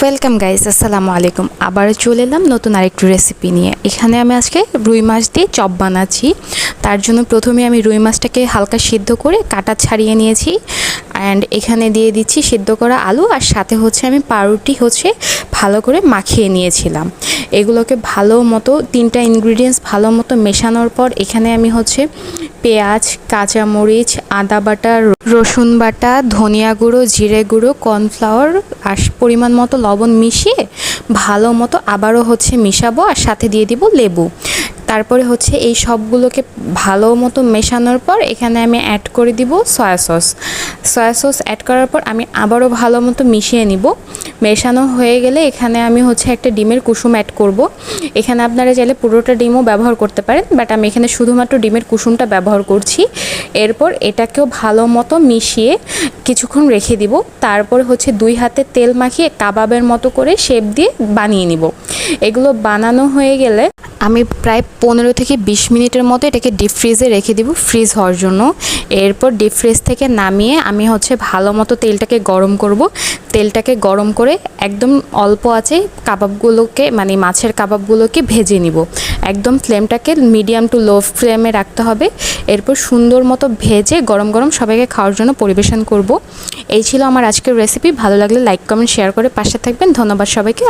Welcome guys, আসসালামু আলাইকুম। আবার চলে এলাম নতুন আরেকটু রেসিপি নিয়ে। এখানে আমি আজকে রুই মাছ দিয়ে চপ বানাচ্ছি। তার জন্য প্রথমে আমি রুই মাছটাকে হালকা সিদ্ধ করে কাটা ছাড়িয়ে নিয়েছি। অ্যান্ড এখানে দিয়ে দিচ্ছি সিদ্ধ করা আলু, আর সাথে আমি পাউরুটি ভালো করে মাখিয়ে নিয়েছিলাম। এগুলোকে ভালো মতো তিনটা ইনগ্রিডিয়েন্টস ভালো মতো মেশানোর পর এখানে আমি পেঁয়াজ, কাঁচামরিচ, আদা বাটা, রসুন বাটা, ধনিয়া গুঁড়ো, জিরে গুঁড়ো, কর্নফ্লাওয়ার আর পরিমাণ মতো লবণ মিশিয়ে ভালো মতো আবারও মিশাবো, আর সাথে দিয়ে দিব লেবু। তারপরে এই সবগুলোকে ভালো মতো মেশানোর পর এখানে আমি অ্যাড করে দিব সয়া সস অ্যাড করার পর আমি আবারও ভালো মতো মিশিয়ে নিব। মেশানো হয়ে গেলে এখানে আমি একটা ডিমের কুসুম অ্যাড করব। এখানে আপনারা চাইলে পুরোটা ডিমও ব্যবহার করতে পারেন, বাট আমি এখানে শুধুমাত্র ডিমের কুসুমটা ব্যবহার করছি। এরপর এটাকেও ভালো মতো মিশিয়ে কিছুক্ষণ রেখে দিব। তারপর 2 হাতে তেল মাখিয়ে কাবাবের মতো করে শেপ দিয়ে বানিয়ে নিব। এগুলো বানানো হয়ে গেলে আমি প্রায় 15 থেকে 20 মিনিটের মতো এটাকে ডিপ ফ্রিজে রেখে দিব ফ্রিজ হওয়ার জন্য। এরপর ডিপ ফ্রিজ থেকে নামিয়ে আমি ভালো মতো তেলটাকে গরম করব। তেলটাকে গরম করে একদম অল্প আঁচে কাবাবগুলোকে মাছের কাবাবগুলোকে ভেজে নিব। একদম ফ্লেমটাকে মিডিয়াম টু লো ফ্লেমে রাখতে হবে। এরপর সুন্দর মতো ভেজে গরম গরম সবাইকে খাওয়ার জন্য পরিবেশন করব। এই ছিল আমার আজকের রেসিপি। ভালো লাগলে লাইক, কমেন্ট, শেয়ার করে পাশে থাকবেন। ধন্যবাদ সবাইকে।